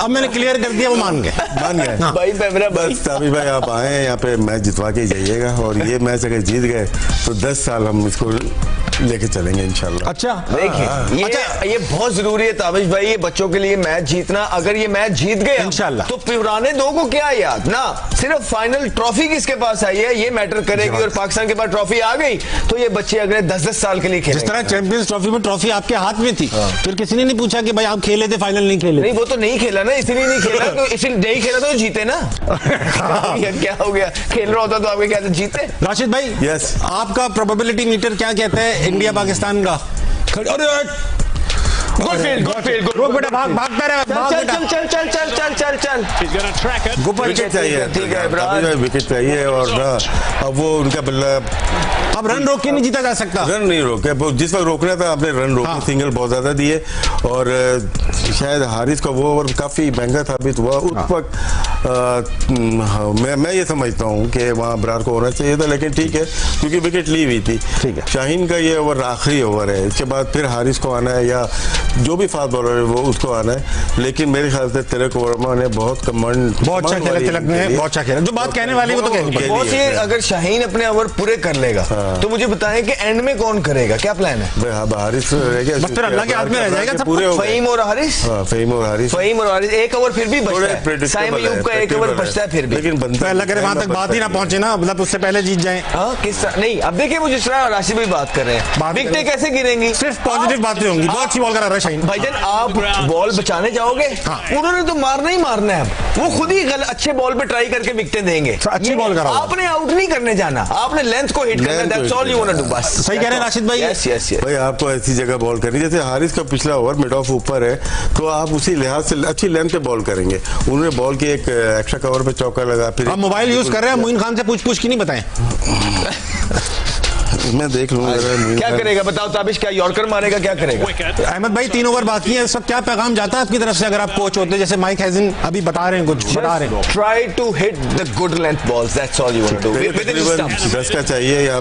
अब मैंने क्लियर कर दिया, वो मान गए। हाँ। भाई बस ताबिश भाई आप आए यहाँ पे मैच जितवा के जाइएगा, और ये मैच अगर जीत गए तो 10 साल हम इसको लेके चलेंगे इंशाल्लाह। अच्छा देखिए ये बहुत जरूरी है ताबिश भाई, ये बच्चों के लिए मैच जीतना। अगर ये मैच जीत गए इंशाल्लाह तो पुराने दो को क्या याद ना, सिर्फ फाइनल ट्रॉफी किसके पास आई है ये मैटर करेगी, और पाकिस्तान के पास ट्रॉफी आ गई तो ये बच्चे अगले 10-10 साल के लिए खेलेंगे। जिस तरह चैंपियंस ट्रॉफी में ट्रॉफी आपके हाथ में थी, फिर किसी ने नहीं पूछा कि भाई आप खेले थे, फाइनल नहीं खेले? नहीं वो तो नहीं खेला ना, इसलिए नहीं खेला, तो इसलिए नहीं खेला तो जीते ना। क्या हो गया, खेल रहा होता तो आपके क्या जीते। राशिद भाई यस, आपका प्रोबेबिलिटी मीटर क्या कहता है इंडिया पाकिस्तान का? अरे रोक बेटा, भागता रहे, चल विकेट चाहिए, ठीक है विकेट चाहिए। और अब वो उनका बल्ला, अब रन रोक के नहीं जीता जा सकता। रन नहीं रोके, जिस वक्त रोकना था आपने रन रोके। सिंगल बहुत ज्यादा दिए, और शायद हारिस का वो ओवर काफी महंगा साबित हुआ उस वक्त। मैं ये समझता हूँ कि वहाँ अबरार को होना चाहिए था, लेकिन ठीक है क्योंकि विकेट ली हुई थी। ठीक है, शाहीन का ये ओवर आखिरी ओवर है, इसके बाद फिर हारिस को आना है या जो भी फास्ट बॉलर है वो उसको आना है। लेकिन मेरे ख्याल से तिलक वर्मा ने बहुत कमांड, बहुत अच्छा खेला, तिलक ने बहुत अच्छा खेला। जो बात कहने वाली वो तो कहनी बहुत ही। अगर शाहीन अपने ओवर पूरे कर लेगा तो मुझे बताएं कि एंड में कौन करेगा, क्या प्लान है? हारिस रहेगा, बस फिर अल्लाह के हाथ में रह जाएगा पूरे। फहीम और हारिस, फहीम और हारिस एक ओवर फिर भी बचता है, साइम अयूब का एक ओवर बचता है फिर भी। लेकिन अल्लाह करे वहां तक बात ही ना पहुंचे ना, मतलब उससे पहले जीत जाए। किस नहीं, अब देखिए वो जिस तरह राशिद भाई बात कर रहे हैं, विकेटें कैसे गिरेंगी? सिर्फ पॉजिटिव बातें होंगी। बहुत अच्छी बॉल करा रहा है शाहीन भाईजान, आप बॉल बचाने जाओगे, उन्होंने तो मारना ही मारना है, वो खुद ही अच्छे बॉल पे ट्राई करके विकेटें देंगे। अच्छी बॉल करा, आपने आउट नहीं करने जाना, आपने लेंथ को हिट करना, that's all you want to do. बस सही कह रहे हैं राशिद भाई। यस यस यस भाई, आपको ऐसी जगह बॉल करनी, जैसे हारिस का पिछला ओवर मिड ऑफ ऊपर है तो आप उसी लिहाज से अच्छी लेंथ पे बॉल करेंगे। उन्होंने बॉल की एक एक्स्ट्रा कवर पे चौका लगा, फिर आप मोबाइल यूज कर रहे हैं, मोइन खान से पूछ की नहीं बताएं। मैं देख लूंगा क्या करेगा बताओ ताबिश, क्या यॉर्कर मारेगा, क्या करेगा? अहमद भाई 3 ओवर बाकी है, इस वक्त क्या पैगाम जाता है आपकी तरफ से अगर आप कोच होते, जैसे माइक हैजन अभी बता रहे हैं, कुछ बता रहे हैं? Try to hit the good length balls, that's all you want to do. 10 का चाहिए यहाँ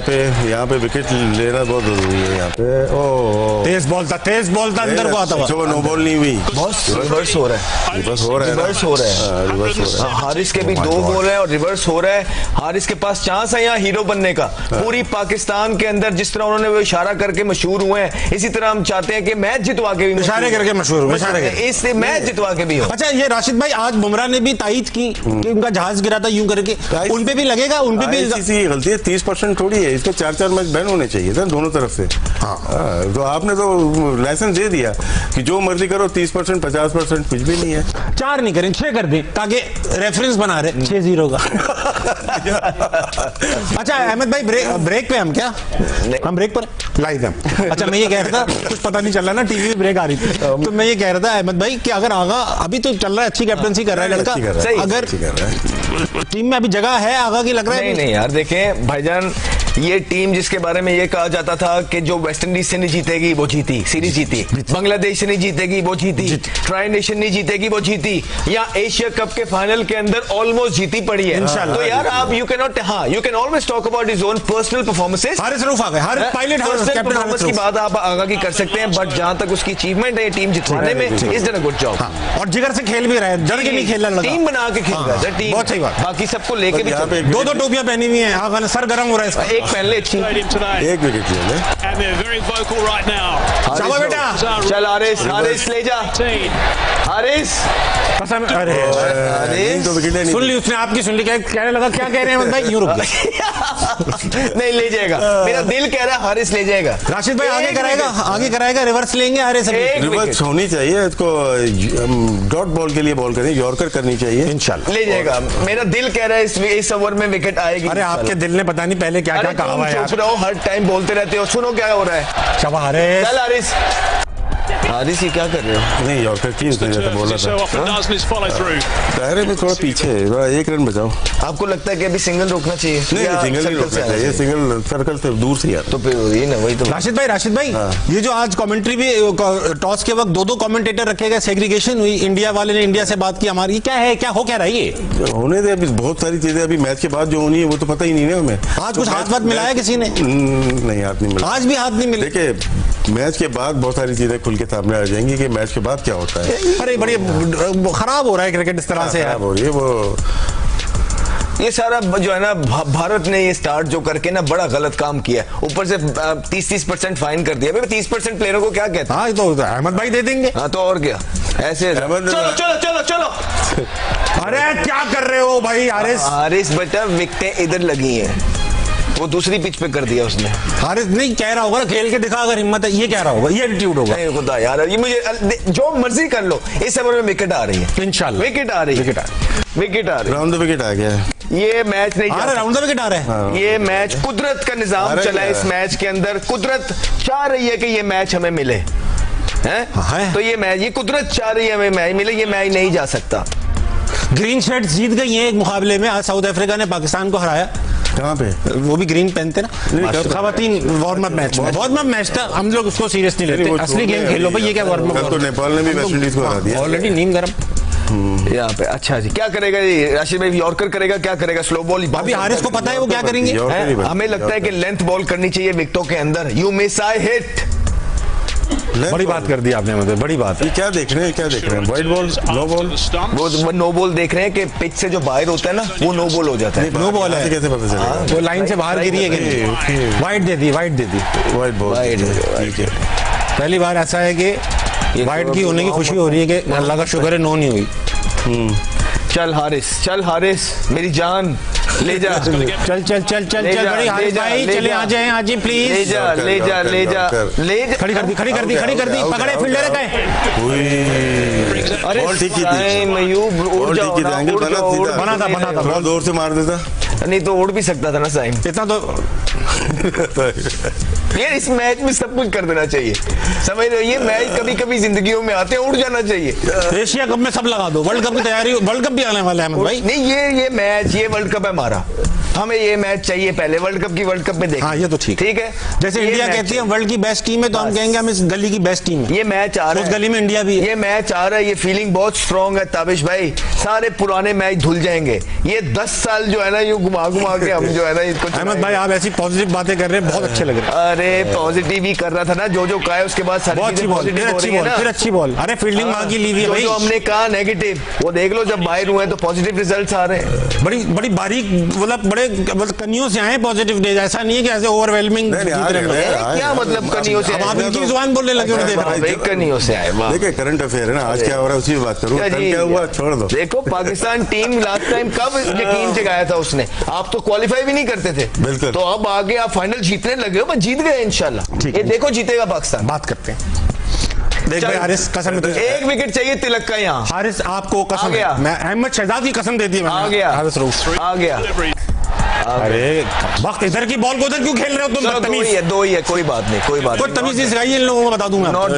पे विकेट लेना बहुत जरूरी है। यहाँ पे तेज बॉल था अंदर को आता हुआ, नो बॉल नहीं हुई, बहुत रिवर्स हो रहा है। हारिस के भी 2 बॉल है और रिवर्स हो रहा है। हारिस के पास चांस है यहाँ हीरो बनने का। पूरी पाकिस्तान के अंदर जिस तरह उन्होंने वो इशारा करके मशहूर हुए हैं, इसी तरह हम चाहते हैं कि मैच जितवा के भी इशारे करके मशहूर, इससे मैच जितवा के भी हो। अच्छा, ये राशिद भाई आज बुमराह ने भी तायद की कि उनका जहाज गिरा था यूं करके, उन पे भी लगेगा, उन पे भी गलती है। 30% थोड़ी है, इसको 4 मैच बैन होने चाहिए था दोनों तरफ से। तो आपने तो लाइसेंस दे दिया कि जो मर्जी करो, 30% 50% कुछ भी नहीं है। 4 नहीं करें, 6 कर दें, ताकि रेफरेंस बना रहे 6-0 का। अच्छा अहमद भाई, ब्रेक पे हम क्या, हम ब्रेक पर लाइव हैं। अच्छा, मैं ये कह रहा था, कुछ पता नहीं चल रहा ना, टीवी में ब्रेक आ रही थी, तो मैं ये कह रहा था अहमद भाई कि अगर आगा अभी तो चल रहा है, अच्छी कैप्टनसी कर रहा है लड़का, अगर टीम में अभी जगह है आगा की, लग रहा है? नहीं यार, देखें भाईजान, ये टीम जिसके बारे में ये कहा जाता था कि जो वेस्ट इंडीज से नहीं जीतेगी वो जीती, सीरीज जीती, बांग्लादेश से नहीं जीतेगी वो जीती, ट्राई नेशन नहीं जीतेगी वो जीती, या एशिया कप के फाइनल के अंदर ऑलमोस्ट जीती पड़ी है। तो यार आप you can always talk about his own personal performances. Haris Rauf आ गए, पायलट पर्सनल परफॉर्मेंस की बात आप आगा की कर सकते हैं, बट जहां तक उसकी अचीवमेंट है टीम जितवाने में, is done a good job. और जिगर से खेल भी रहा है, डर के नहीं खेलने लगा, टीम बना के खेल रहा है टीम, बहुत सही बात। बाकी सबको लेके भी 2-2 टोपियां पहनी हुई है, आगा सर गर्म हो रहा है इसका, एक पहले अच्छी, एक विकेट ले ले। चलो बेटा, चल हारिस ले जा, हारिस। अरे सुन ली उसने, आपकी सुन ली, कहने लगा क्या कह रहे हैं भाई, यूं रुक गया। नहीं ले जाएगा, मेरा दिल कह रहा है हारिस ले जाएगा। राशिद भाई आगे कराएगा, रिवर्स लेंगे, हारिस रिवर्स होनी चाहिए, इसको डॉट बॉल के लिए बॉल करनी, यॉर्कर करनी चाहिए, इंशाल्लाह ले जाएगा। मेरा दिल कह रहा है इस ओवर में विकेट आएगी। अरे आपके दिल ने पता नहीं पहले क्या क्या कहा हुआ है, हर टाइम बोलते रहते हो, सुनो क्या हो रहा है। चल हारिस, हारिस ये क्या कर रहे हो? नहीं यॉर्कर की उसने जैसा बोला था, दायरे में थोड़ा पीछे है, 1 रन बचाओ। आपको लगता है कि अभी सिंगल रोकना चाहिए? नहीं, सिंगल नहीं रोकना चाहिए, सिंगल सर्कल से दूर से यार। तो फिर ये ना वही तो। राशिद भाई ये जो आज कमेंट्री भी, टॉस के वक्त 2 कमेंटेटर रखे गए, सेग्रीगेशन हुई, इंडिया वाले ने इंडिया से बात की हमारी, क्या है, क्या हो क्या रहा है ये? होने दे, अभी बहुत सारी चीजें अभी मैच के बाद जो होनी है वो तो पता ही नहीं है हमें। आज कुछ हाथ मिलाया किसी ने? नहीं, हाथ नहीं मिला, आज भी हाथ नहीं मिले। देखिए मैच के बाद बहुत सारी चीजें खुल के सामने आ जाएंगी कि मैच के बाद क्या होता है। अरे बड़ी खराब हो रहा है क्रिकेट इस तरह से, खराब हो रही है वो। ये सारा जो है ना भारत ने ये स्टार्ट जो करके ना बड़ा गलत काम किया, ऊपर से 30% फाइन कर दिया। 30% प्लेयरों को क्या कहता है? हाँ, ये तो अहमद भाई दे देंगे। हाँ तो और क्या ऐसे। चलो चलो चलो चलो। अरे क्या कर रहे हो भाई हारिस? हारिस बेटा विकेटें इधर लगी हैं, वो दूसरी पिच पे कर दिया उसने। हारिस नहीं कह रहा होगा ना, खेल के दिखा अगर हिम्मत है, ये कह रहा होगा, ये एटीट्यूड होगा। नहीं खुदा यार, ये मुझे जो मर्जी कर लो, इस ओवर में विकेट आ रही है इंशाल्लाह। विकेट आ रही है, विकेट आ रही है। राउंड द विकेट आ गया है। ये मैच नहीं आ रहा, राउंड द विकेट आ रहा है। ये मैच कुदरत का निजाम चला है। इस मैच के अंदर कुदरत चाह रही है कि ये मैच हमें मिले, हैं? तो ये मैच, ये कुदरत चाह रही है हमें मैच मिले, ये मैच नहीं जा सकता। ग्रीन शर्ट्स जीत गई हैं एक मुकाबले में। आज साउथ अफ्रीका ने पाकिस्तान को हराया। कहाँ पे? वो भी ग्रीन पहनते ना, खवातीन warm up match. Warm up match था, हम लोग उसको सीरियस नहीं लेते। असली गेम खेलो भाई, ये क्या वार्म अप? तो नेपाल ने भी वेस्ट इंडीज को हरा दिया ऑलरेडी, नीम गरम यहाँ पे। अच्छा जी, क्या करेगा ये राशिद भाई? यॉर्कर करेगा, क्या करेगा? Slow ball? अभी हारिस को पता है वो क्या करेंगे। हमें लगता है कि लेंथ बॉल करनी चाहिए विकेटों के अंदर। You miss I hit. बड़ी बात कर दी आपने, मतलब बड़ी बात। ये क्या देख रहे हैं, क्या देख रहे हैं? Wide ball, no ball? वो नो बॉल देख रहे हैं कि पिच से जो बाहर होता है ना, वो नो बॉल हो जाता है। नो बॉल है, कैसे पता चलेगा? वो लाइन से बाहर गिरी है। वाइट दे दी, वाइट दे दी, वाइट बॉल। ठीक है, पहली बार ऐसा है कि वाइट की होने की खुशी हो रही है कि अल्लाह का शुक्र है नो नहीं हुई। चल हारिस, चल हारिस, मेरी जान ले जा। चल चल चल चल चल बड़ी हारिस भाई, चले आ जाए, आ जी प्लीज। ले जा ले जा ले जा ले जा। खड़ी कर दी, खड़ी कर दी, खड़ी कर दी। पकड़े फील्डर का है। अरे बॉल ठीक की थी, मयूब उड़ जाओ ना, उड़ जाओ। बना था, बना था। बहुत जोर से मार देता। नहीं तो उड़ भी सकता था ना साइम। इतना तो यार इस मैच में सब कुछ कर देना चाहिए, समझ रहे हो? ये मैच कभी कभी जिंदगियों में आते हैं, उड़ जाना चाहिए। एशिया कप में सब लगा दो, वर्ल्ड कप की तैयारी, वर्ल्ड कप भी आने वाला है अहमद भाई। नहीं ये मैच, ये वर्ल्ड कप है हमारा, हमें ये मैच चाहिए पहले। वर्ल्ड कप की वर्ल्ड कप में देखें। हाँ ये तो ठीक है। जैसे इंडिया कहती है वर्ल्ड की बेस्ट टीम है, तो हम कहेंगे हम इस गली की बेस्ट टीम है। ये मैच आ रहा है, उस गली में इंडिया भी है। ये मैच आ रहा है, ये फीलिंग बहुत स्ट्रांग है ताबिश भाई। सारे पुराने मैच धुल जाएंगे। ये 10 साल जो है ना, यूं घुमा घुमा के हम जो है ना इसको। अहमद भाई आप ऐसी पॉजिटिव बातें कर रहे हैं, बहुत अच्छे लग रहे हैं। अरे पॉजिटिव ही कर रहा था ना, जो कहा है उसके बाद बहुत अच्छी बॉल, फिर अच्छी बॉल, फिर अच्छी बॉल। अरे फील्डिंग वहां की ली हुई है भाई। जो हमने कहा नेगेटिव, वो देख लो जब बाहर हुए तो पॉजिटिव रिजल्ट्स आ रहे हैं। बड़ी बड़ी बारीक, मतलब बड़े कनियों से आए पॉजिटिव डेज। ऐसा नहीं है कि ऐसे ओवरवेलमिंग। क्या मतलब कनियों से? आप इनकी जुबान बोलने लगे हो, देख रहा हूं कनियों से आए। देखिए करंट अफेयर है ना, आज क्या हो रहा है उसी की बात करूं। कल क्या हुआ छोड़ दो। देखो पाकिस्तान टीम लास्ट टाइम कब यकीन जगाया था उसने? आप तो क्वालिफाई भी नहीं करते थे। बिल्कुल। तो अब आगे आप फाइनल जीतने लगे हो, बस जीत गए इंशाल्लाह। ये देखो जीतेगा पाकिस्तान। बात करते हैं। देख भाई हारिस, कसम है तुझे, एक विकेट चाहिए तिलक का यहाँ। हारिस आपको कसम है, मैं अहमद शहजाद की कसम दे दी मैंने। आ गया हारिस रूफ आ गया। अरे वक्त इधर की बॉल को उधर क्यों खेल रहे हो तुम? दो ही है, कोई बात नहीं, कोई बात कोई तमीज नहीं सिखाई इन लोगों को, बता दूंगा। नॉट द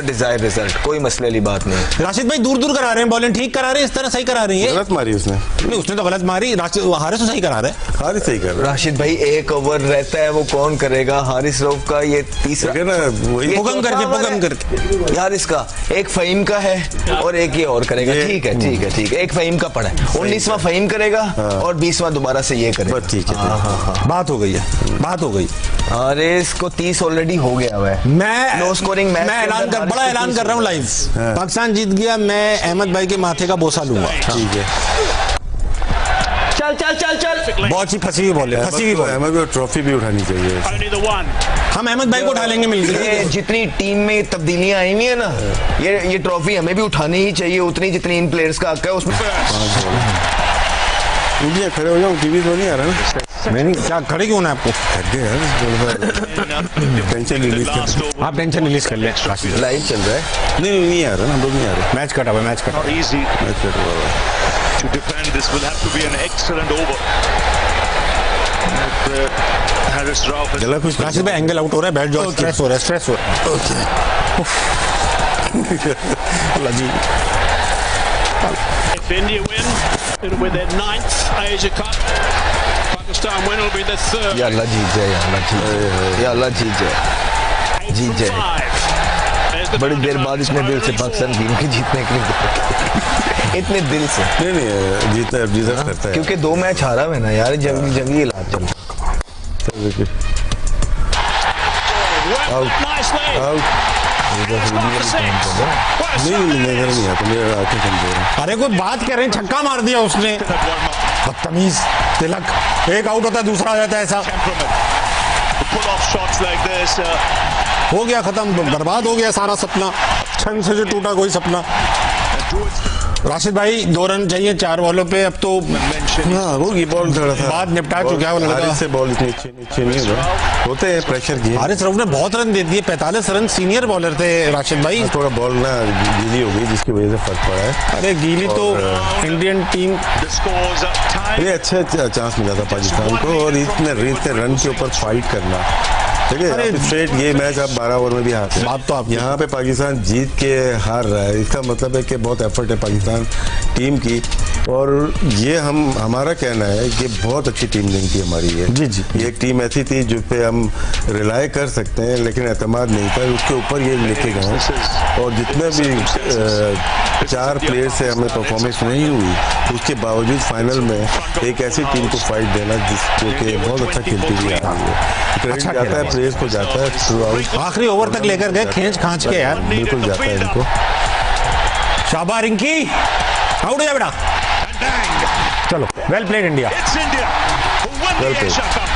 डिजायर्ड रिजल्ट, कोई मसले वाली बात नहीं। राशिद भाई दूर दूर करा रहे हैं, बॉलिंग ठीक करा रहे हैं, इस तरह सही करा रही है। गलत मारी उसने। नहीं उसने तो गलत मारी, हारिस तो सही करा रहे हैं। हारिस सही कर रहा है। राशिद भाई एक ओवर रहता है, वो कौन करेगा? हारिस रऊफ का ये तीसरा ना, वही पुगम करके हारिस का एक फहीम का है और एक ये और करेगा। ठीक है ठीक है ठीक है, एक फहीम का पड़ा है, 19वां फहीम करेगा और 20वां दोबारा से ये करेगा। ठीक है, बात हो गई है, बात हो गई। अरे इसको 30 ऑलरेडी हो गया हुआ है। मैं लो स्कोरिंग मैच, मैं बड़ा ऐलान कर रहा हूँ लाइव। पाकिस्तान जीत गया, मैं अहमद भाई के माथे का बोसा लूंगा। ठीक है, चल चल चल चल। बहुत ही फंसी हुई बॉल है, फंसी हुई बॉल। अहमद को ट्रॉफी भी उठानी चाहिए। हम अहमद भाई को उठा लेंगे मिलकर। जितनी टीम में तब्दीलियां आई हुई है ना, ये ट्रॉफी हमें भी उठानी ही चाहिए, उतनी जितनी इन प्लेयर्स का हक है उसमें। इंडिया खड़े हो जाओ, टीवी तो नहीं आ रहा ना। मैं नहीं, क्या खड़े क्यों ना आपको? टेंशन रिलीज कर, आप टेंशन रिलीज कर ले। लाइव चल रहा है। नहीं आ रहा ना, हम लोग नहीं आ रहे। मैच कटा हुआ, मैच कटा हुआ। To defend this will have to be an excellent over. Haris Rauf गला कुछ राशिद भाई एंगल आउट हो रहा है, बैठ जाओ। स्ट्रेस हो रहा है, स्ट्रेस हो रहा है। जी if India win, it'll be their 9th Asia Cup. Pakistan win, it'll be their 3rd. या अल्लाह जीत जाए, या अल्लाह जीत जाए, या अल्लाह जीत जाए, जीत जाए। बड़ी देर बाद इतने दिल से पाकिस्तान टीम के जीतने के लिए, इतने दिल से नहीं जीता डिजर्व करता है, क्योंकि 2 मैच हारा है ना यार। जंगी इलाज चल nicely. नहीं नजर नहीं आता, मेरे आंखें कमजोर हैं। अरे कोई बात कर रहे हैं, छक्का मार दिया उसने, बदतमीज तिलक। एक आउट होता है, दूसरा आ जाता है ऐसा। Pull off shots like this. हो गया खत्म, बर्बाद हो गया सारा सपना, छन से जो टूटा कोई सपना। राशिद भाई 2 रन चाहिए 4 बॉलों पे, अब तो हाँ होगी, बॉल थोड़ा सा बात निपटा चुका है वो लड़का। हारिस से बॉल इतनी नीचे नहीं हुआ, होते हैं प्रेशर की। हारिस रऊफ ने बहुत रन दे दिए, 45 रन, सीनियर बॉलर थे राशिद भाई। थोड़ा बॉल ना गीली हो गई जिसकी वजह से फर्क पड़ा है। अरे गीली तो Indian team, The scores up time. ये अच्छा चांस मिला था पाकिस्तान को, और इतने रन के ऊपर फाइट करना, ठीक है। स्ट्रेट ये मैच आप 12 ओवर में भी हारते हैं। बात तो आपकी। यहाँ पे पाकिस्तान जीत के हार रहा है, इसका मतलब है कि बहुत एफर्ट है पाकिस्तान टीम की, और ये हमारा कहना है कि बहुत अच्छी टीम नहीं थी हमारी ये। जी जी। ये एक टीम ऐसी थी जिस पे हम रिलाय कर सकते हैं, लेकिन एतमाद नहीं था, उसके ऊपर ये लेके गए, और जितने भी 4 प्लेयर से हमें परफॉर्मेंस नहीं हुई, उसके बावजूद फाइनल में एक ऐसी टीम को फाइट देना जो कि बहुत अच्छा खेलती हुई आ रही है। क्रेडिट जाता है प्लेयर्स को, जाता है थ्रू आउट, आखिरी ओवर तक लेकर गए खींच खांच के यार, बिल्कुल जाता है इनको। शाबाश रिंकी, आउट हो जा बेटा, And bang. चलो well played India. It's India who win the Well played. Asia Cup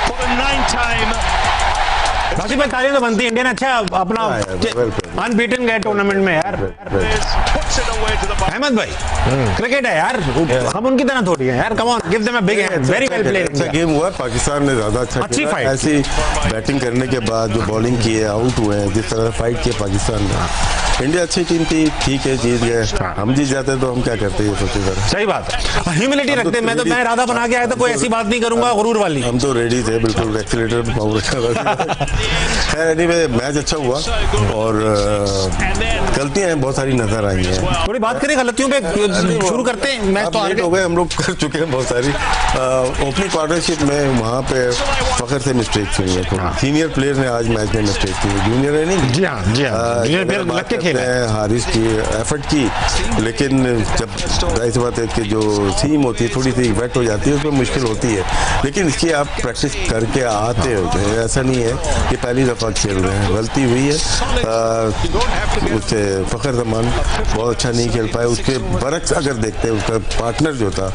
for the 9th time. Rashid भाई तारीफ तो बनती है, इंडिया ने अच्छा अपना हाँ यार, well played. अनबीटन गए टूर्नामेंट में यार। Puts it away to the bar. Ahmad भाई क्रिकेट है यार, हम उनकी तरह थोड़ी हैं यार, come on give them a big hand, very well played. अच्छा गेम हुआ, पाकिस्तान ने ज्यादा अच्छा अच्छी खेला। fight। ऐसी बैटिंग करने के बाद जो बॉलिंग की है, आउट हुए हैं, जिस तरह फाइट किया पाकिस्तान ने, इंडिया अच्छी टीम थी, ठीक है जीत गए। हम जीत जाते तो हम क्या करते ये सोचते थे। सही बात है, ह्यूमिलिटी रखते, मैं इरादा बना के आया था, कोई ऐसी बात नहीं करूंगा गुरूर वाली। हम तो रेडी थे बिल्कुल, एक्सीलेटर पे पावर रखा। खैर एनीवे मैच अच्छा हुआ, और गलतियां हैं बहुत सारी नजर आई हैं। थोड़ी बात करें गलतियों पे, शुरू करते हैं। मैच अब तो लेट हो गए, हम लोग कर चुके हैं बहुत सारी। ओपनिंग पार्टनरशिप में वहाँ पे फखर से मिस्टेक हुई है, सीनियर प्लेयर ने आज मैच में मिस्टेक की, जूनियर है नहीं। जी हाँ जी हाँ, जूनियर प्लेयर लग के खेला है। हारिस की एफर्ट की, लेकिन जब जाहिर सी बात है कि जो सीम होती है थोड़ी सी वेट हो जाती है, उसमें मुश्किल होती है, लेकिन इसकी आप प्रैक्टिस करके आते होते हैं, ऐसा नहीं है कि पहली दफ़ा खेल रहे हैं। गलती हुई है, उससे फखर जमान बहुत अच्छा नहीं खेल पाए। उसके बरक्स अगर देखते हैं, उसका पार्टनर जो था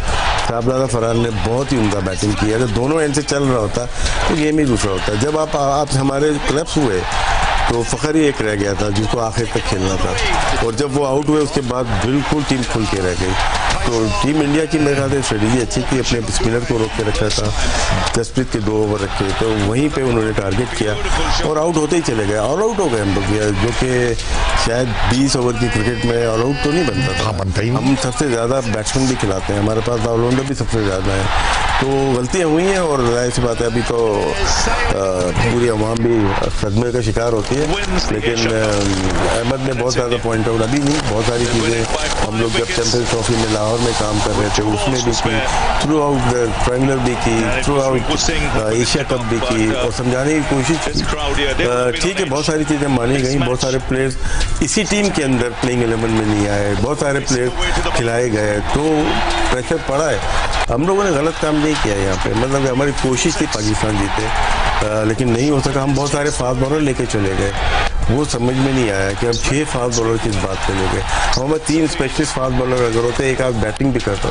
साबलादा फरहान ने बहुत ही उम्दा बैटिंग की। अगर दोनों एंड से चल रहा होता तो गेम ही दूसरा होता। जब आप हमारे क्लब्स हुए तो फखर ही एक रह गया था जिसको आखिर तक खेलना था, और जब वो आउट हुए उसके बाद बिल्कुल टीम खुल के रह गई। तो टीम इंडिया की मेरे ख्याल से स्ट्रेटेजी अच्छी थी, अपने स्पिनर को रोक के रखा था, जसप्रीत के 2 ओवर रखे, तो वहीं पे उन्होंने टारगेट किया और आउट होते ही चले गए। ऑल आउट हो गए हम लोग, जो कि शायद 20 ओवर की क्रिकेट में ऑल आउट तो नहीं बनता था। बनता ही हम सबसे ज़्यादा बैट्समैन भी खिलाते हैं, हमारे पास ऑलराउंडर भी सबसे ज़्यादा है। तो गलतियाँ हुई हैं, और जाहिर सी बात है अभी तो पूरी अवाम भी सदमे का शिकार होती है, लेकिन अहमद ने बहुत ज़्यादा पॉइंट आउट, अभी नहीं, बहुत सारी चीज़ें हम लोग जब चैंपियंस ट्रॉफी में लाहौर में काम कर रहे थे उसमें भी की, थ्रू आउट ट्रायंगुलर भी की, थ्रू आउट एशिया कप भी की, और समझाने की कोशिश की। ठीक है, बहुत सारी चीज़ें मानी गई, बहुत सारे प्लेयर्स इसी टीम के अंदर प्लेइंग 11 में नहीं आए, बहुत सारे प्लेयर खिलाए गए, तो प्रेशर पड़ा है। हम लोगों ने गलत काम नहीं किया यहाँ पे, मतलब हमारी कोशिश थी पाकिस्तान जीते, लेकिन नहीं हो सका। हम बहुत सारे फास्ट बॉलर लेके चले गए, वो समझ में नहीं आया कि हम 6 फास्ट बॉलर किस बात पे ले गए। हमें 3 स्पेशलिस्ट फास्ट बॉलर अगर होते, एक आध बैटिंग भी करता,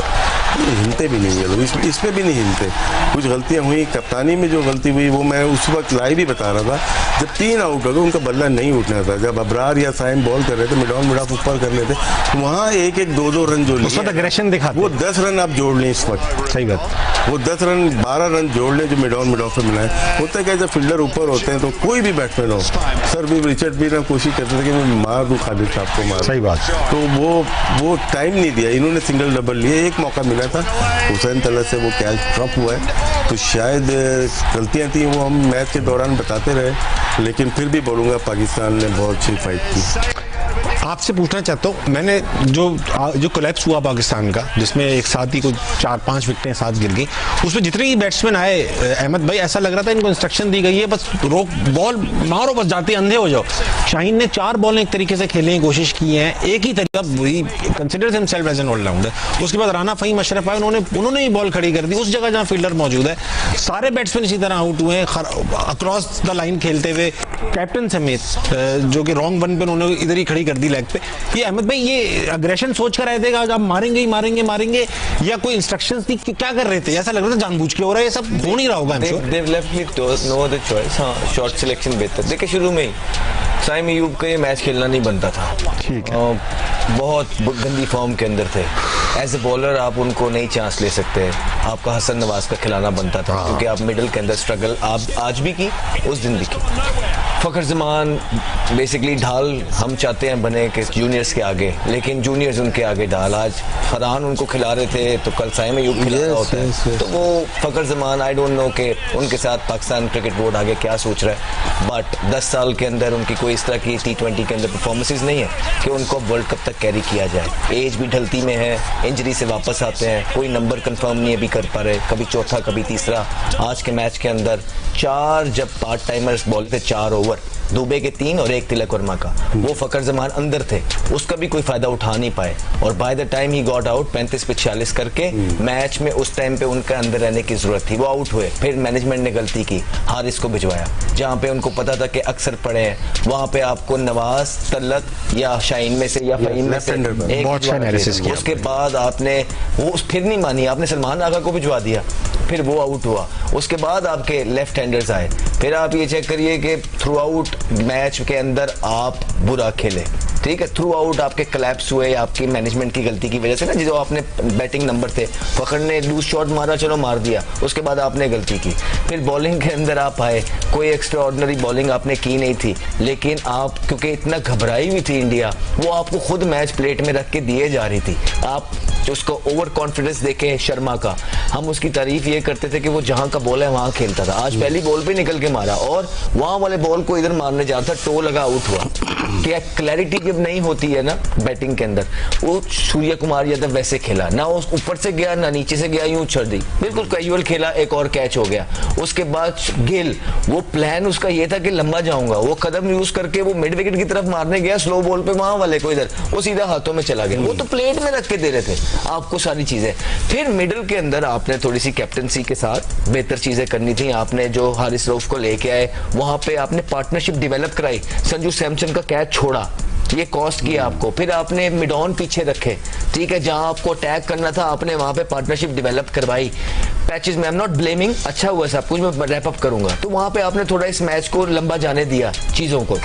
हिलते भी नहीं है लोग, इसमें भी नहीं हिलते। कुछ गलतियाँ हुई, कप्तानी में जो गलती हुई वो मैं उस वक्त लाइव ही बता रहा था, जब 3 आउट हो गए उनका बल्ला नहीं उठना था, जब अबरार या साइम बॉल कर रहे थे, मिड ऑन मिड ऑफ ऊपर कर रहे थे, वहाँ 1-1, 2-2 रन जो लिए, एग्रेशन दिखा, वो 10 रन आप जोड़ लें इस वक्त। सही बात, वो 10 रन 12 रन जोड़ लें जो मिड ऑन मिड ऑफ में मिलाए। होता है क्या, जब फील्डर ऊपर होते हैं तो कोई भी बैट्समैन हो, सर भी रिचर्ड भी ना कोशिश करते थे कि मैं मार दूं खालिद साहब को, मार। सही बात। तो वो टाइम नहीं दिया, इन्होंने सिंगल डबल लिए, एक मौका मिला था, हुसैन तलत से वो कैच ड्रॉप हुआ है, तो शायद गलतियां थी, वो हम मैच के दौरान बताते रहे, लेकिन फिर भी बोलूँगा पाकिस्तान ने बहुत अच्छी फाइट की। आपसे पूछना चाहता हूँ, मैंने जो कोलैप्स हुआ पाकिस्तान का, जिसमें एक साथ ही कुछ 4-5 विकेटें साथ गिर गई, उसमें जितने ही बैट्समैन आए अहमद भाई, ऐसा लग रहा था इनको इंस्ट्रक्शन दी गई है बस रोक बॉल मारो, बस जाते अंधे हो जाओ। शाहीन ने 4 बॉल एक तरीके से खेलने की कोशिश की है, एक ही तरीका, वही considers himself as an allrounder. उसके बाद राना फहीम अशरफ आए, उन्होंने ही बॉल खड़ी कर दी उस जगह जहां फील्डर मौजूद है। सारे बैट्समैन इसी तरह आउट हुए अक्रॉस द लाइन खेलते हुए, कैप्टन समेत, जो कि रॉन्ग वन पे उन्होंने इधर ही खड़ी कर दी लेग पे। ये अहमद भाई, ये अग्रेशन सोच कर आए थे आज आप मारेंगे ही मारेंगे, या कोई इंस्ट्रक्शंस थी, क्या कर रहे थे? ऐसा लग रहा था जानबूझ के हो रहा है, ये सब हो नहीं रहा होगा। They've left with no other choice। हाँ, शॉर्ट सिलेक्शन बेहतर। देखिए शुरू में ही साइम अयूब का ये मैच खेलना नहीं बनता था, ठीक है, बहुत गंदी फॉर्म के अंदर थे। एज ए बॉलर आप उनको नहीं चांस ले सकते, आपका हसन नवाज का खिलाना बनता था, क्योंकि आप मिडिल के अंदर स्ट्रगल आप आज भी की, उस दिन भी की। फ़खर ज़मान बेसिकली ढाल हम चाहते हैं बने कि जूनियर्स के आगे, लेकिन जूनियर्स उनके आगे ढाल। आज फरहान उनको खिला रहे थे तो कल साइम अयूब खिला रहा होता है। तो वो फ़खर ज़मान, आई डोंट नो कि उनके साथ पाकिस्तान क्रिकेट बोर्ड आगे क्या सोच रहा है, बट 10 साल के अंदर उनकी कोई इस तरह की T20 के अंदर परफॉर्मेंसेस नहीं है कि उनको वर्ल्ड कप तक कैरी किया जाए। एज भी ढलती में है, इंजरी से वापस आते हैं, कोई नंबर कंफर्म नहीं अभी कर पा रहे, कभी चौथा कभी तीसरा। आज के मैच के अंदर 4 जब पार्ट टाइमर्स बॉल थे, 4 ओवर, दुबे के 3 और 1 तिलक वर्मा का, वो फ़खर ज़मान अंदर थे, उसका भी कोई फायदा उठा नहीं पाए। और by the time he got out 35 पे 46 करके, मैच में उस टाइम पे उनका अंदर रहने की जरूरत थी, वो आउट हुए। फिर मैनेजमेंट ने गलती की, हारिस को भिजवाया, जहाँ पे उनको पता था कि अक्सर पड़े हैं, वहाँ पे आपको नवाज, तलत या शाहीन में से या फहीम में से एक। उसके बाद आपने वो फिर नहीं मानी, आपने सलमान आगा को भिजवा दिया, फिर वो आउट हुआ। उसके बाद आपके लेफ्ट हैंडर्स आए। फिर आप ये चेक करिए कि थ्रू आउट मैच के अंदर आप बुरा खेले, ठीक है, थ्रू आउट आपके कोलैप्स हुए आपकी मैनेजमेंट की गलती की वजह से ना, जो आपने बैटिंग नंबर थे, फ़खर ने लूज शॉट मारा, चलो मार दिया, उसके बाद आपने गलती की। फिर बॉलिंग के अंदर आप आए, कोई एक्स्ट्रा ऑर्डिनरी बॉलिंग आपने की नहीं थी, लेकिन आप क्योंकि इतना घबराई हुई थी इंडिया, वो आपको खुद मैच प्लेट में रख के दिए जा रही थी। आप उसको ओवर कॉन्फिडेंस देखें शर्मा का, हम उसकी तारीफ ये करते थे कि वो जहां का बॉल है वहां खेलता था। आज पहली बॉल पे निकल के मारा और वहां वाले बॉल को इधर मारने जाता, टो लगा, आउट हुआ। क्या क्लैरिटी जब नहीं होती है ना बैटिंग के अंदर, वो सूर्य कुमार यादव वैसे खेला ना, उस ऊपर से गया ना नीचे से गया, यूं छोड़ दी, बिल्कुल कैजुअल खेला, एक और कैच हो गया। उसके बाद गिल, वो प्लान उसका ये था कि लंबा जाऊंगा, वो कदम यूज करके वो मिड विकेट की तरफ मारने गया, स्लो बॉल पे वहां वाले को इधर, वो सीधा हाथों में चला गया। वो तो प्लेट में रख के दे रहे थे आपको सारी चीजें। फिर मिडिल के अंदर आपने थोड़ी सी कैप्टनसी के साथ बेहतर चीजें करनी थी। आपने जो हारिस रऊफ को लेके आए, वहां पे आपने पार्टनरशिप डेवलप कराई, संजू सैमसन का कैच छोड़ा, ये कॉस्ट किया आपको। फिर आपने मिड ऑन पीछे रखे, ठीक है, जहां आपको अटैक करना था आपने वहां पे पार्टनरशिप डेवलप करवाई। पैचेस में आई एम नॉट ब्लेमिंग, अच्छा हुआ सब कुछ, मैं रैप अप करूंगा। तो वहां पे आपने थोड़ा इस मैच को लंबा जाने दिया चीजों को।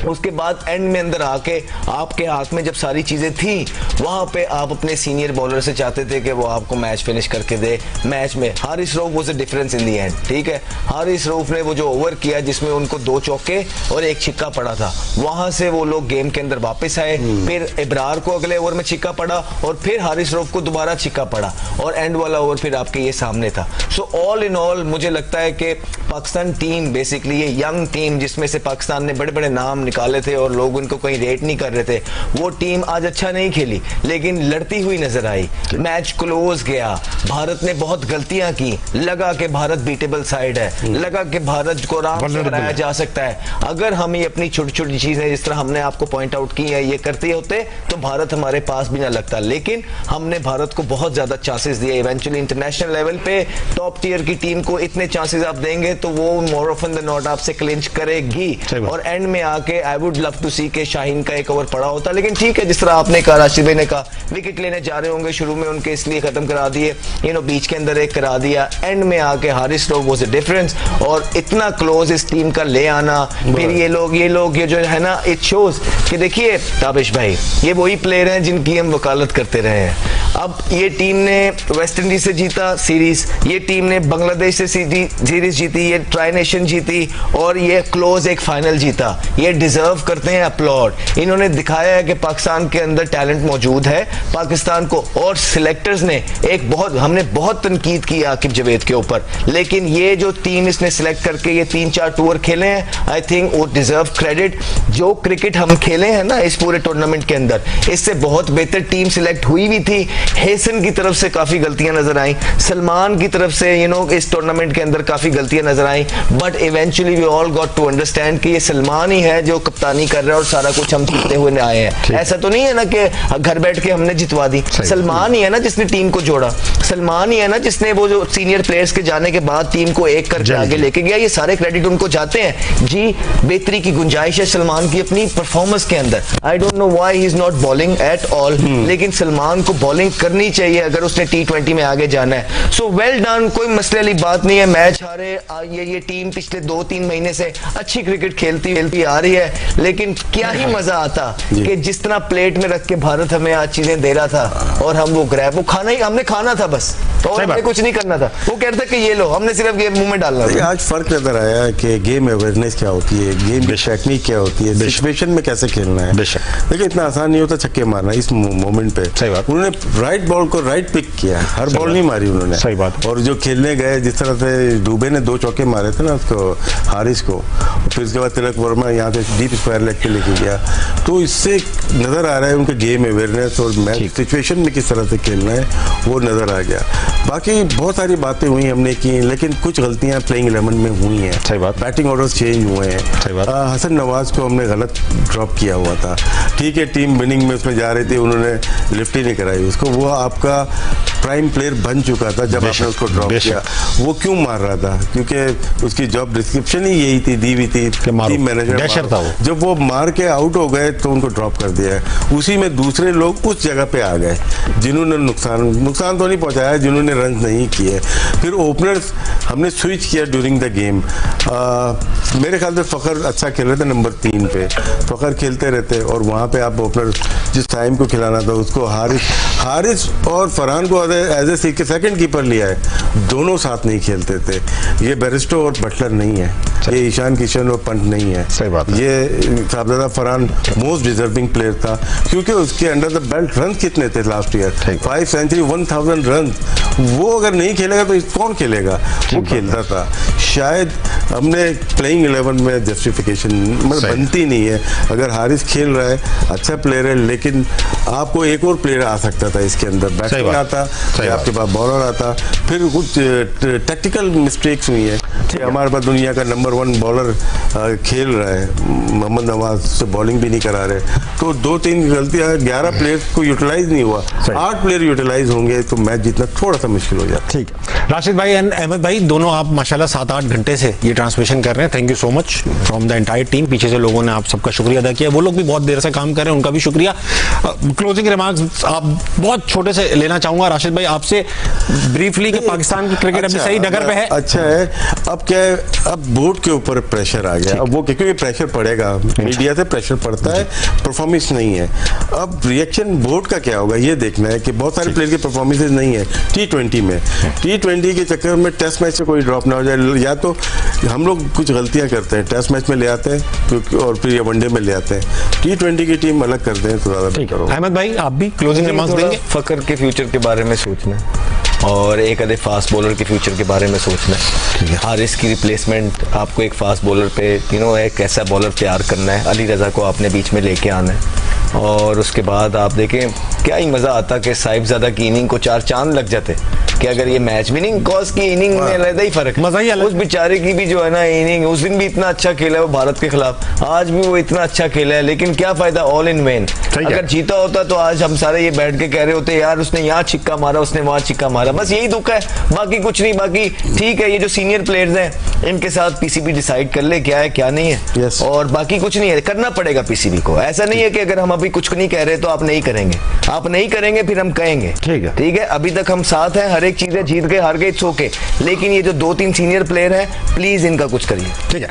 उसके बाद एंड में अंदर आके आपके हाथ में जब सारी चीजें थी, वहां पे आप अपने सीनियर बॉलर से चाहते थे कि वो आपको मैच फिनिश करके दे। मैच में Haris Rauf was the difference in the end, ठीक है। हारिस रऊफ ने वो जो ओवर किया जिसमें उनको 2 चौके और 1 छिक्का पड़ा था, वहां से वो लोग गेम के अंदर वापस आए। फिर इब्रार को अगले ओवर में छिक्का पड़ा और फिर हारिस रऊफ को दोबारा छिक्का पड़ा और एंड वाला ओवर फिर आपके ये सामने था। सो ऑल इन ऑल मुझे लगता है कि पाकिस्तान टीम बेसिकली ये यंग टीम जिसमें से पाकिस्तान ने बड़े बड़े नाम निकाले थे और लोग उनको कहीं रेट नहीं कर रहे थे, वो टीम आज अच्छा नहीं खेली लेकिन लड़ती हुई नजर आई। मैच क्लोज गया, भारत ने बहुत गलतियां की, लगा कि भारत बीटेबल साइड है, लगा कि भारत को आराम से हराया जा सकता है। अगर हम ये अपनी छोटी छोटी चीजें जिस तरह हमने आपको पॉइंट आउट की है ये करते होते तो भारत हमारे पास भी ना लगता, लेकिन हमने भारत को बहुत ज्यादा चांसेस दिए। इवेंचुअली इंटरनेशनल लेवल पे टॉप टियर की टीम को इतने चांसेस आप देंगे तो वो मोर ऑफन द नॉट आपसे क्लिंच करेगी। और एंड में आके आई वुड लव टू सी के शाहीन का एक ओवर पड़ा होता, लेकिन ठीक है जिस तरह आपने कहा, राशिद भाई ने कहा विकेट लेने जा रहे होंगे, शुरू में उनके इसलिए खत्म करा दिए, बीच के अंदर एक करा दिया। एंड में आके Haris Rauf was the difference और इतना क्लोज इस टीम का ले आना। फिर ये लोग ये जो है ना, इट शोज कि देखिए ताबिश भाई ये वही प्लेयर हैं जिनकी हम वकालत करते रहे हैं। अब ये टीम ने वेस्ट इंडीज से जीता सीरीज, ये टीम ने बांग्लादेश से सीरीज जीती, ये ट्राई नेशन जीती और ये क्लोज एक फाइनल जीता। ये डिजर्व करते हैं अपलॉड। इन्होंने दिखाया है कि पाकिस्तान के अंदर टैलेंट मौजूद है, पाकिस्तान को, और सिलेक्टर्स ने हमने बहुत तनकीद की आकिब जवेद के ऊपर, लेकिन ये जो टीम इसने सिलेक्ट करके ये 3-4 टूर खेले हैं, आई थिंक वो डिजर्व क्रेडिट। जो क्रिकेट हम खेले जितने हैं ना इस पूरे टूर्नामेंट के अंदर, इससे बहुत बेहतर टीम सिलेक्ट हुई भी थी। हेसन की तरफ से काफी गलतियां नजर आई, सलमान की तरफ से इस टूर्नामेंट के अंदर काफी गलतियां नजर आई, but eventually we all got to understand कि ये सलमान ही है जो कप्तानी कर रहा है और सारा कुछ हम जीतते हुए आए हैं। ऐसा तो नहीं है ना कि घर बैठ के हमने जितवा दी। सलमान ही है ना जिसने टीम को जोड़ा, सलमान ही है ना जिसने वो जो सीनियर प्लेयर्स के जाने के बाद टीम को एक करके आगे लेके गया। ये सारे क्रेडिट उनको जाते हैं जी। बेहतरी की गुंजाइश है सलमान की अपनी परफॉर्मेंस के अंदर। I don't know why he is not bowling at all, लेकिन सलमान को बॉलिंग करनी चाहिए अगर उसने T20 में आगे जाना है। सो वेल डन, कोई मसले वाली बात नहीं है। मैच हारे, ये टीम पिछले 2-3 महीने से अच्छी क्रिकेट खेलती आ रही है, लेकिन क्या ही मजा आता कि जिस तरह प्लेट में रख के भारत हमें आज चीजें दे रहा था और हम वो ग्रैब, वो खाना ही हमने खाना था बस, और हमने कुछ नहीं करना था। वो कहते कि ये लो, हमने सिर्फ ये मुंह में डालना था। आज फर्क नजर आया कि गेम अवेयरनेस क्या होती है, गेम टेक्निक क्या होती है, सिचुएशन में कैसे खेलना है। देखिए इतना आसान नहीं होता छक्के मारना इस मोमेंट पे। सही बात, उन्होंने राइट बॉल को राइट पिक किया, हर बॉल नहीं मारी उन्होंने। सही बात। और जो खेलने गए जिस तरह से दुबे ने 2 चौके मारे थे ना उसको, हारिस को, फिर उसके बाद तिलक वर्मा यहाँ से डीप स्क्वायर लेग पे लेके गया, तो इससे नजर आ रहा है उनके गेम अवेयरनेस और मैच सिचुएशन में किस तरह से खेलना है वो नजर आ गया। बाकी बहुत सारी बातें हुई हमने की, लेकिन कुछ गलतियां प्लेइंग 11 में हुई हैं। सही बात। बैटिंग ऑर्डर्स चेंज हुए हैं। सही बात। हसन नवाज को हमने गलत ड्रॉप किया हुआ था, ठीक है, टीम विनिंग में उसमें जा रही थी, उन्होंने लिफ्ट ही नहीं कराई उसको। वो आपका प्राइम प्लेयर बन चुका था जब आपने उसको ड्रॉप किया। वो क्यों मार रहा था? क्योंकि उसकी जॉब डिस्क्रिप्शन ही यही थी, दी हुई थी, टीम मैनेजर था वो। जब वो मार के आउट हो गए तो उनको ड्रॉप कर दिया है। उसी में दूसरे लोग उस जगह पे आ गए जिन्होंने नुकसान तो नहीं पहुंचाया, जिन्होंने रन नहीं किए। फिर ओपनर्स हमने स्विच किया ड्यूरिंग द गेम। मेरे ख्याल से फखर अच्छा खेल रहे थे नंबर 3 पे, फखर खेलते रहते और वहाँ पे आप ओपनर जिस टाइम को खिलाना था उसको, हारिस और फरहान को एज ए सेकंड कीपर लिया है, दोनों साथ नहीं खेलते थे। ये बैरिस्टो और बटलर नहीं है, ये ईशान किशन और पंत नहीं है। सही बात है। ये साहबजादा फरहान मोस्ट डिजर्विंग प्लेयर था क्योंकि उसके अंडर द बेल्ट रन कितने थे लास्ट ईयर, 5 सेंचुरी 1000 रन। वो अगर नहीं खेलेगा तो कौन खेलेगा? वो खेलता था। शायद हमने प्लेइंग 11 में जस्टिफिकेशन बनती नहीं है। अगर हारिस खेल रहा है, अच्छा प्लेयर है, लेकिन आपको एक और प्लेयर आ सकता था इसके अंदर, बैटिंग आता या आपके पास बॉलर आता। फिर कुछ टैक्टिकल मिस्टेक्स हुई है कि हमारे पास दुनिया का नंबर 1 बॉलर खेल रहा है, मोहम्मद नवाज से बॉलिंग भी नहीं करा रहे, तो 2-3 गलतियां, 11 प्लेयर को यूटिलाइज नहीं हुआ। 8 प्लेयर यूटिलाइज होंगे तो मैच जीतना थोड़ा सा मुश्किल हो जाता। ठीक है, राशिद भाई एंड अहमद भाई दोनों आप माशाल्लाह 7-8 घंटे से ये ट्रांसमिशन कर रहे हैं। Thank you so much from the entire team. पीछे से लोगों ने आप सबका शुक्रिया अदा किया, वो लोग भी बहुत देर से काम कर रहे हैं, उनका भी शुक्रिया। क्लोजिंग रिमार्क्स आप बहुत छोटे से लेना चाहूंगा राशिद भाई आपसे ब्रीफली कि पाकिस्तान की क्रिकेट अभी सही डगर पे है। अच्छा है, अब क्या है, अब बोर्ड के ऊपर प्रेशर आ गया। अब वो क्योंकि प्रेशर पड़ेगा, मीडिया से प्रेशर पड़ता है, परफॉर्मेंस नहीं है। अब रिएक्शन बोर्ड का क्या होगा ये देखना है कि बहुत सारे प्लेयर की परफॉर्मेंसेज नहीं है T20 में। T20 के चक्कर में टेस्ट मैच से कोई ड्रॉप ना हो जाए। या तो हम लोग कुछ गलतियां करते हैं, टेस्ट मैच में ले आते हैं और फिर ये वनडे में ले आते हैं, T20 की टीम अलग करते हैं तो ज्यादा बेहतर होगा। अहमद भाई आप भी क्लोजिंग रिमार्क्स देंगे? फकर के फ्यूचर के बारे में सोचना और एक आधे फास्ट बॉलर के फ्यूचर के बारे में सोचना है। हारिस की रिप्लेसमेंट आपको एक फास्ट बॉलर पे एक ऐसा बॉलर तैयार करना है। अली रजा को आपने बीच में लेके आना है और उसके बाद आप देखें क्या ही मजा आता कि साहिबजादा की इनिंग को 4 चांद लग जाते कि अगर ये मैच विनिंग कॉज की इनिंग में अलग ही फर्क, मजा ही अलग। उस बेचारे की भी जो है ना इनिंग, उस दिन भी इतना अच्छा खेला है वो भारत के खिलाफ, आज भी वो इतना अच्छा खेला है, लेकिन क्या फायदा, ऑल इन वेन। अगर जीता होता तो आज हम सारे ये बैठ के कह रहे होते यार उसने यहाँ छिक्का मारा, उसने वहां छिक्का मारा। बस यही दुख है, बाकी कुछ नहीं। बाकी ठीक है, ये जो सीनियर प्लेयर्स हैं इनके साथ पीसीबी डिसाइड कर ले क्या है क्या नहीं है। और बाकी कुछ नहीं है, करना पड़ेगा पीसीबी को। ऐसा नहीं है कि अगर हम अभी कुछ नहीं कह रहे तो आप नहीं करेंगे, आप नहीं करेंगे फिर हम कहेंगे। ठीक है, अभी तक हम साथ हैं, हर एक चीजें जीत गए हार गए, इट्स ओके, लेकिन ये जो 2-3 सीनियर प्लेयर हैं प्लीज इनका कुछ करिए। ठीक है।